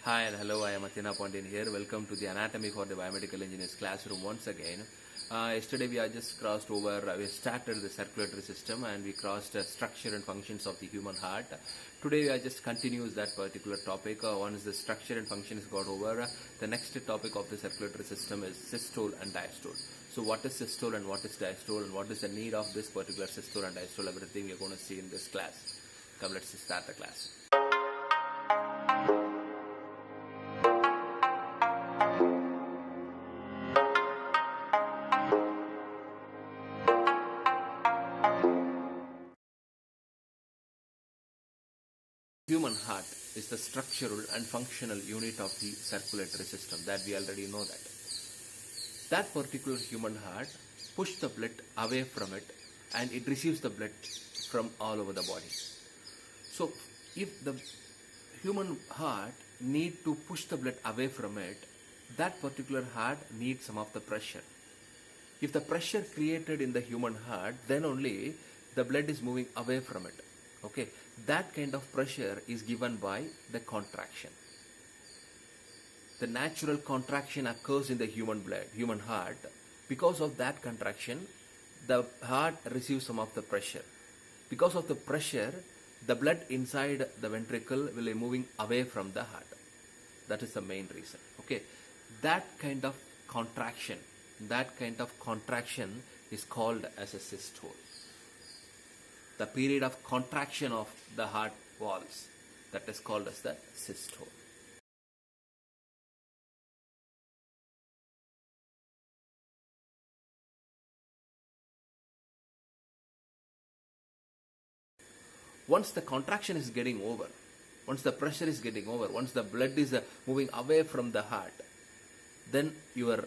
Hi and hello, I am Athena Pondian here. Welcome to the Anatomy for the Biomedical Engineers classroom once again. Yesterday we have just crossed over, we started the circulatory system and we crossed structure and functions of the human heart. Today we are just continues that particular topic. Once the structure and functions got over, the next topic of the circulatory system is systole and diastole. So what is systole and what is diastole and what is the need of this particular systole and diastole, everything we are going to see in this class. Come, let's start the class. Human heart is the structural and functional unit of the circulatory system, that we already know that. That particular human heart pushes the blood away from it and it receives the blood from all over the body. So if the human heart need to push the blood away from it, that particular heart needs some of the pressure. If the pressure created in the human heart, then only the blood is moving away from it. Okay, that kind of pressure is given by the contraction. The natural contraction occurs in the human heart. Because of that contraction, the heart receives some of the pressure. Because of the pressure, the blood inside the ventricle will be moving away from the heart. That is the main reason. Okay, that kind of contraction is called as a systole. The period of contraction of the heart walls, that is called as the systole. Once the contraction is getting over, once the pressure is getting over, once the blood is moving away from the heart, then your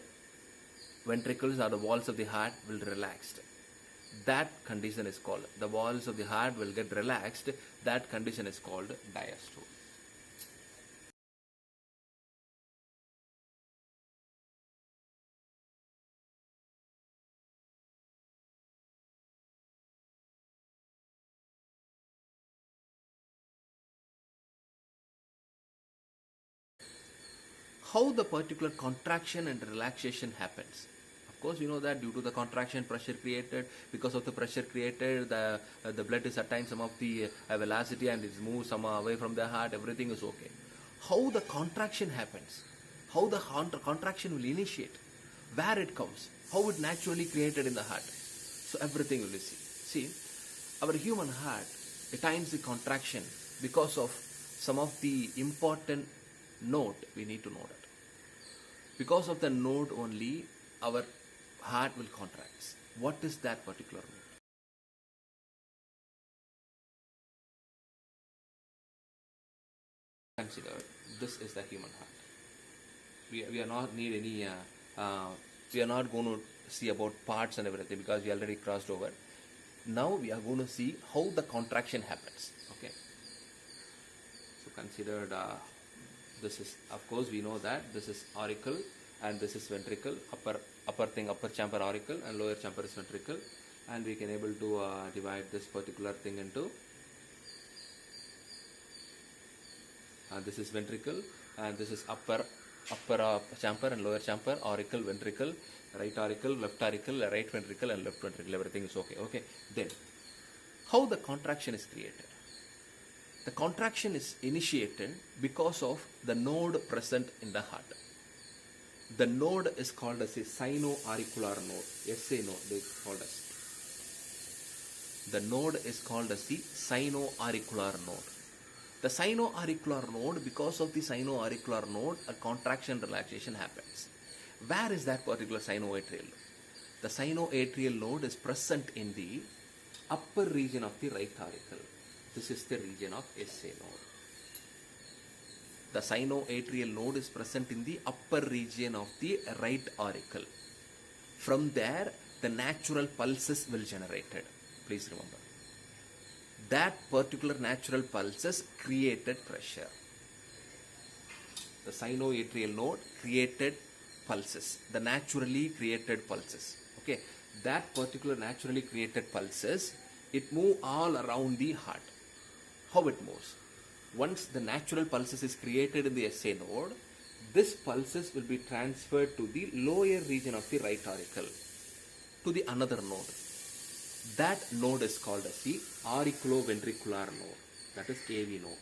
ventricles or the walls of the heart will relax. That condition is called, the walls of the heart will get relaxed. That condition is called diastole. How the particular contraction and relaxation happens? Of course, you know that due to the contraction, pressure created. Because of the pressure created, the blood is at times some of the velocity and it moves some away from the heart. Everything is okay. How the contraction happens? How the contraction will initiate? Where it comes? How it naturally created in the heart? So everything will be seen. See, our human heart, at times the contraction because of some of the important node, we need to know that. Because of the node only, our heart will contract. What is that particular node? Consider this is the human heart. We are not need any. We are not going to see about parts and everything because we already crossed over. Now we are going to see how the contraction happens. Okay. So consider this is, of course, we know that this is auricle and this is ventricle. Upper chamber auricle and lower chamber is ventricle, and we can able to divide this particular thing into this is ventricle and this is upper chamber and lower chamber, auricle, ventricle, right auricle, left auricle, right ventricle and left ventricle. Everything is okay. Okay. Then how the contraction is created? The contraction is initiated because of the node present in the heart. The node is called as a sino-auricular node. SA node they called as. The node is called as the sino-auricular node. The sino-auricular node, because of the sino-auricular node, a contraction relaxation happens. Where is that particular sinoatrial node? The sinoatrial node is present in the upper region of the right auricle. This is the region of SA node. The sinoatrial node is present in the upper region of the right auricle. From there, the natural pulses will generated. Please remember. That particular natural pulses created pressure. The sinoatrial node created pulses, the naturally created pulses. Okay, that particular naturally created pulses, it move all around the heart. How it moves? Once the natural pulses is created in the SA node, this pulses will be transferred to the lower region of the right auricle, to the another node. That node is called as the auriculoventricular node. That is AV node.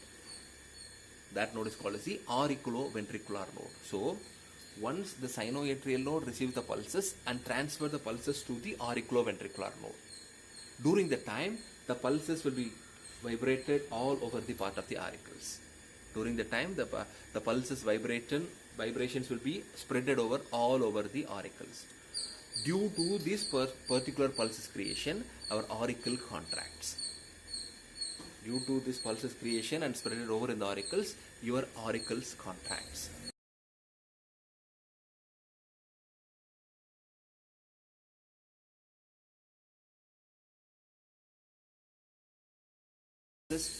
That node is called as the auriculoventricular node. So, once the sinoatrial node receives the pulses and transfer the pulses to the auriculoventricular node. During the time, the pulses will be vibrated all over the part of the auricles. During the time, the pulses vibrations will be spreaded over all over the auricles. Due to this particular pulses creation, our auricle contracts. Due to this pulses creation and spread it over in the auricles, your auricles contracts.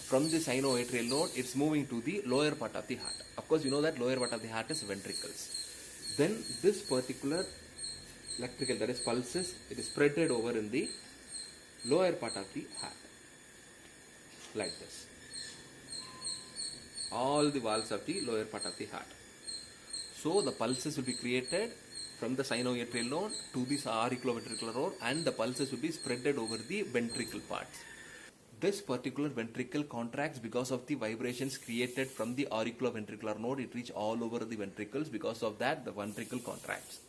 From the sinoatrial node, it's moving to the lower part of the heart. Of course, you know that lower part of the heart is ventricles. Then this particular electrical, that is pulses, it is spreaded over in the lower part of the heart, like this. All the walls of the lower part of the heart. So the pulses will be created from the sinoatrial node to the auriculoventricular node, and the pulses will be spreaded over the ventricle parts. This particular ventricle contracts because of the vibrations created from the auriculoventricular node. It reaches all over the ventricles. Because of that, the ventricle contracts.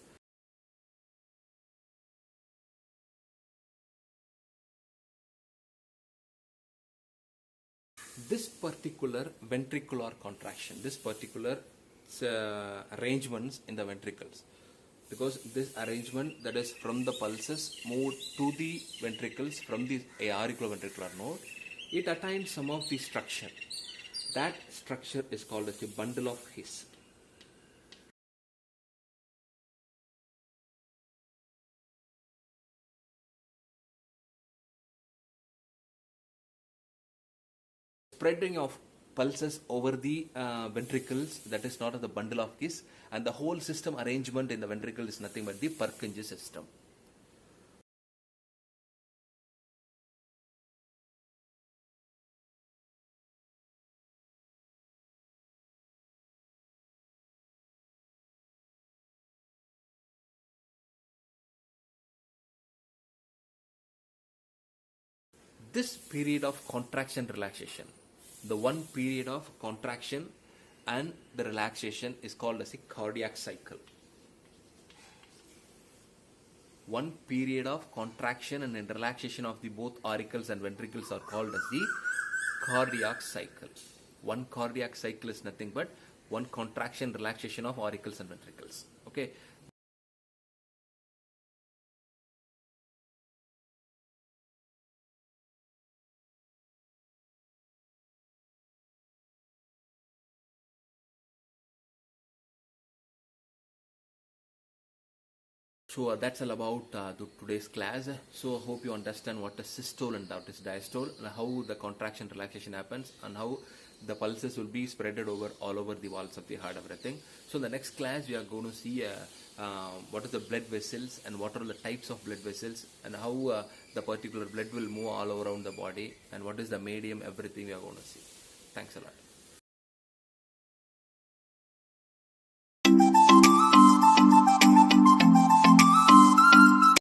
This particular ventricular contraction, this particular arrangements in the ventricles, because this arrangement, that is from the pulses move to the ventricles from the auriculoventricular node, it attains some of the structure. That structure is called as a bundle of His. Spreading of pulses over the ventricles, that is not of the bundle of His, and the whole system arrangement in the ventricle is nothing but the Purkinje system. This period of contraction relaxation, the one period of contraction and the relaxation, is called as a cardiac cycle. One period of contraction and relaxation of the both auricles and ventricles are called as the cardiac cycle. One cardiac cycle is nothing but one contraction relaxation of auricles and ventricles. Okay. So that's all about today's class. So I hope you understand what is systole and what is diastole, and how the contraction relaxation happens, and how the pulses will be spreaded over all over the walls of the heart, everything. So in the next class we are going to see what are the blood vessels and what are the types of blood vessels, and how the particular blood will move all around the body, and what is the medium, everything we are going to see. Thanks a lot.